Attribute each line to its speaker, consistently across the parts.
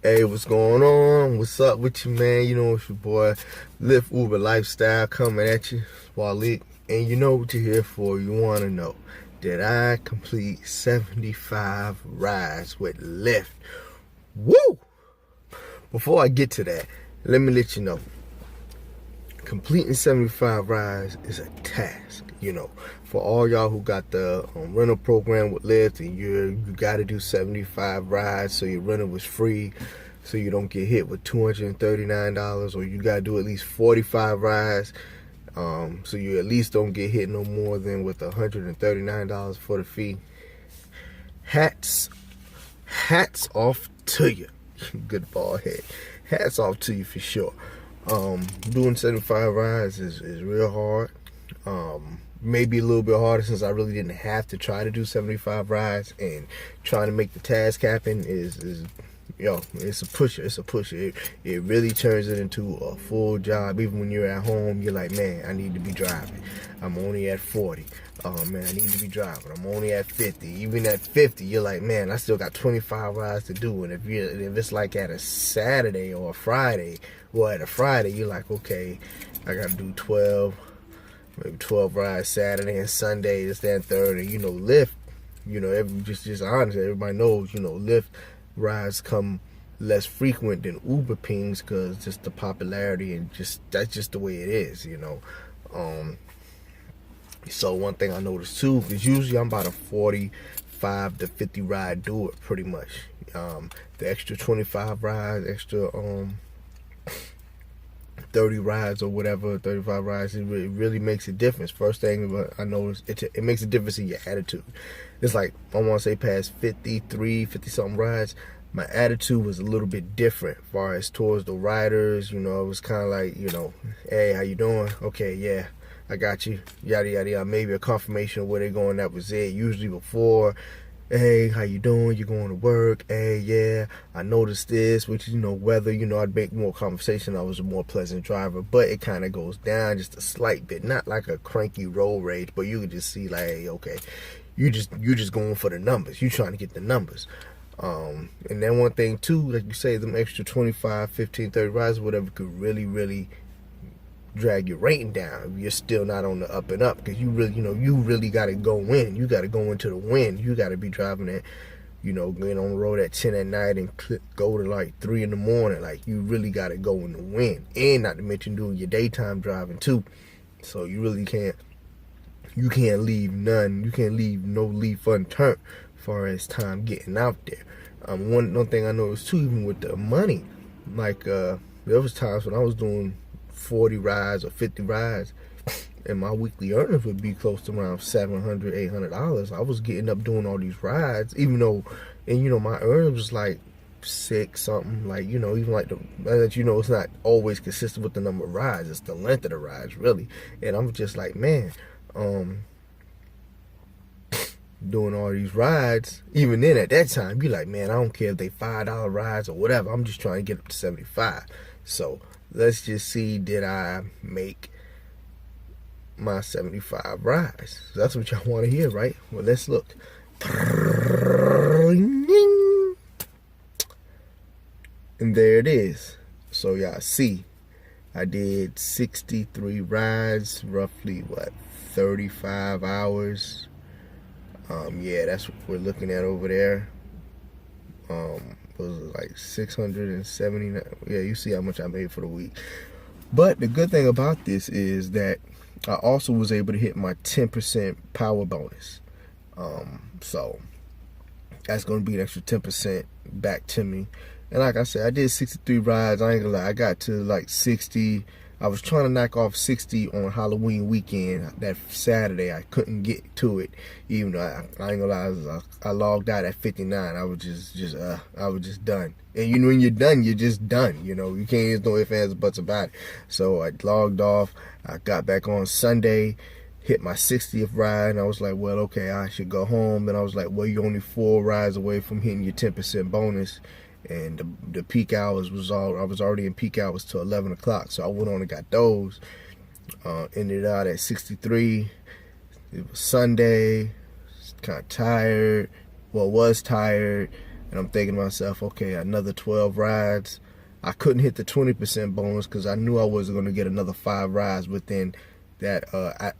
Speaker 1: Hey, what's going on? What's up with you, man? You know it's your boy, Lyft Uber Lifestyle coming at you, Waliek. And you know what you're here for. You want to know, did I complete 75 rides with Lyft? Woo! Before I get to that, let me let you know, completing 75 rides is a task, for all y'all who got the rental program with Lyft, and you got to do 75 rides so your rental was free, so you don't get hit with $239, or you got to do at least 45 rides, so you at least don't get hit no more than with $139 for the fee. Hats off to you. Good ball head. Hats off to you for sure. Doing 75 rides is real hard. Maybe a little bit harder since I really didn't have to try to do 75 rides, and trying to make the task happen is it's a pusher. It really turns it into a full job. Even when you're at home, you're like, man, I need to be driving. I'm only at 40. Oh man, I need to be driving. I'm only at 50. Even at 50, you're like, man, I still got 25 rides to do. And if it's like at a Saturday or a Friday, well, at a Friday, you're like, okay, I got to do 12, maybe 12 rides Saturday and Sunday, this, that, and third. And Lyft, just honestly, everybody knows, Lyft rides come less frequent than Uber pings, because just the popularity and that's just the way it is. So one thing I noticed too is usually I'm about a 45 to 50 ride doer pretty much. The extra 25 rides, extra 30 rides or whatever, 35 rides, it really makes a difference. First thing I noticed, it makes a difference in your attitude. It's like, I want to say past 50 something rides, my attitude was a little bit different as far as towards the riders. It was kind of like, hey, how you doing? Okay, yeah, I got you, yada yada yada. Maybe a confirmation of where they're going, that was it. Usually before, hey, how you doing? You going to work? Hey, yeah, I noticed this, which, whether, I'd make more conversation. I was a more pleasant driver, but it kind of goes down just a slight bit, not like a cranky road rage, but you could just see like, hey, okay, you're just going for the numbers. You trying to get the numbers. And then one thing too, like you say, them extra 25, 15, 30 rides or whatever could really, really drag your rating down if you're still not on the up and up, because you really got to go in. You got to go into the win. You got to be driving at, getting on the road at 10 at night and go to like 3 in the morning. Like, you really got to go in the win, and not to mention doing your daytime driving too. So you really can't leave no leaf unturned as far as time getting out there. One thing I noticed too, even with the money, like there was times when I was doing 40 rides or 50 rides, and my weekly earnings would be close to around $700, $800. I was getting up doing all these rides, even though, and my earnings was like 6 something, like, even like it's not always consistent with the number of rides, it's the length of the rides really. And I'm just like, man, doing all these rides, even then at that time, you like, man, I don't care if they $5 rides or whatever, I'm just trying to get up to 75. So let's just see, did I make my 75 rides? So that's what y'all want to hear, right? Well, let's look. And there it is. So y'all see, I did 63 rides, roughly 35 hours. Yeah, that's what we're looking at over there. Was like 679. Yeah, you see how much I made for the week. But the good thing about this is that I also was able to hit my 10% power bonus. So that's going to be an extra 10% back to me. And like I said, I did 63 rides. I ain't gonna lie, I got to like 60. I was trying to knock off 60 on Halloween weekend. That Saturday, I couldn't get to it. Even though I ain't gonna lie, I logged out at 59. I was just done. And when you're done, you're just done. You can't, there's no ifs, ands, or buts about it. So I logged off. I got back on Sunday, hit my 60th ride, and I was like, well, okay, I should go home. And I was like, well, you're only 4 rides away from hitting your 10% bonus. And the peak hours I was already in peak hours till 11 o'clock, so I went on and got those. Ended out at 63. It was Sunday. Kind of tired. Well, was tired. And I'm thinking to myself, okay, another 12 rides. I couldn't hit the 20% bonus because I knew I wasn't going to get another 5 rides within that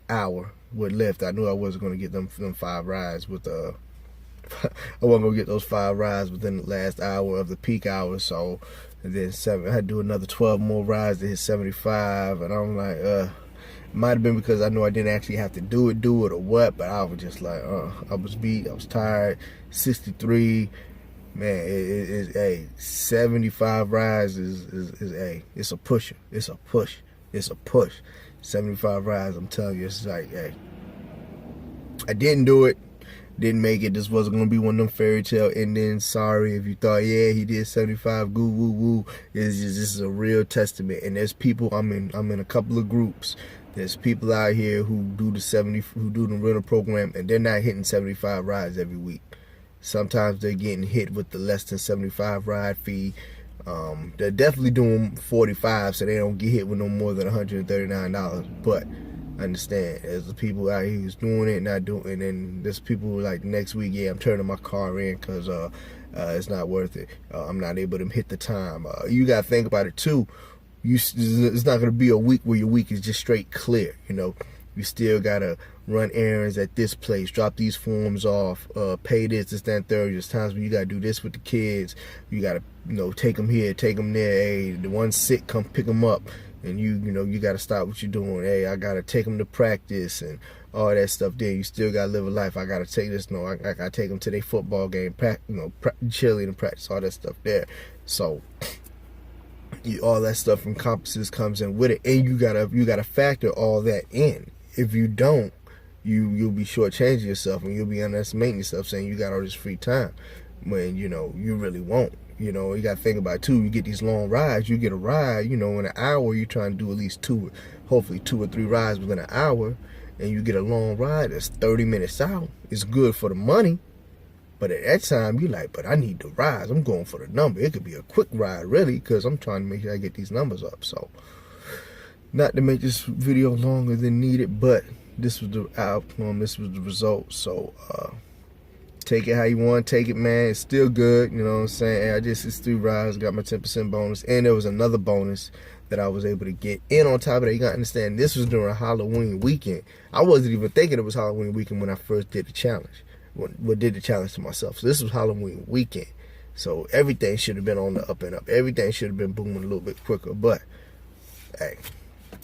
Speaker 1: hour with Lyft. I knew I wasn't going to get them 5 rides with I wasn't going to get those 5 rides within the last hour of the peak hour. So, and then I had to do another 12 more rides to hit 75. And I'm like, it might have been because I knew I didn't actually have to do it or what, but I was just like, I was beat, I was tired. 63, man, hey, 75 rides is hey, it's a pusher, it's a push, it's a push. 75 rides, I'm telling you, it's like, hey, I didn't do it, didn't make it. This wasn't gonna be one of them fairy tale endings. Sorry if you thought, yeah, he did 75, goo woo woo. This is a real testament. And there's people, I'm in a couple of groups. There's people out here who do the rental program, and they're not hitting 75 rides every week. Sometimes they're getting hit with the less than 75 ride fee. They're definitely doing 45, so they don't get hit with no more than $139. But understand, there's the people out here who's doing it, not doing it, and there's people who like next week, yeah, I'm turning my car in because it's not worth it. I'm not able to hit the time. You gotta think about it too. It's not gonna be a week where your week is just straight clear. You know, you still gotta run errands at this place, drop these forms off, pay this, that, and third. There's times when you gotta do this with the kids. You gotta, take them here, take them there. Hey, the one's sick, come pick them up. And you gotta stop what you're doing. Hey, I gotta take them to practice and all that stuff. There, you still gotta live a life. I gotta take this. I gotta take them to their football game, cheerleading practice, all that stuff there. So all that stuff encompasses comes in with it, and you gotta factor all that in. If you don't, you'll be shortchanging yourself, and you'll be underestimating yourself, saying you got all this free time when you really won't. You gotta think about it too. You get these long rides. You get a ride, in an hour. You're trying to do at least hopefully 2 or 3 rides within an hour, and you get a long ride that's 30 minutes out. It's good for the money, but at that time you're like, but I need the rides. I'm going for the number. It could be a quick ride, really, because I'm trying to make sure I get these numbers up. So, not to make this video longer than needed, but this was the outcome. This was the result. So, take it how you want, take it, man. It's still good, you know what I'm saying? It's 3 rides, got my 10% bonus, and there was another bonus that I was able to get. And on top of that, you gotta understand, this was during Halloween weekend. I wasn't even thinking it was Halloween weekend when I first did the challenge. Did the challenge to myself. So this was Halloween weekend. So everything should have been on the up and up. Everything should have been booming a little bit quicker. But hey,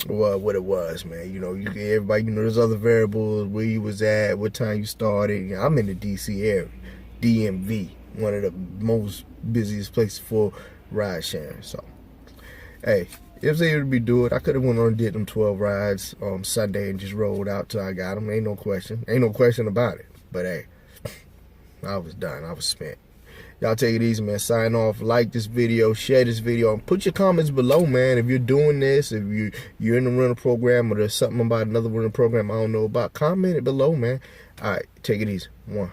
Speaker 1: well, what it was, man. Everybody, there's other variables, where you was at, what time you started. I'm in the DC area, DMV, one of the most busiest places for ride sharing. So, hey, it was able to be do it. I could have went on and did them 12 rides on Sunday and just rolled out till I got them. Ain't no question about it. But hey, I was done. I was spent. Y'all take it easy, man. Sign off. Like this video. Share this video. And put your comments below, man. If you're doing this, if you're in the rental program, or there's something about another rental program I don't know about, comment it below, man. All right. Take it easy. 1.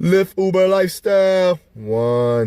Speaker 1: Lyft Uber lifestyle. 1.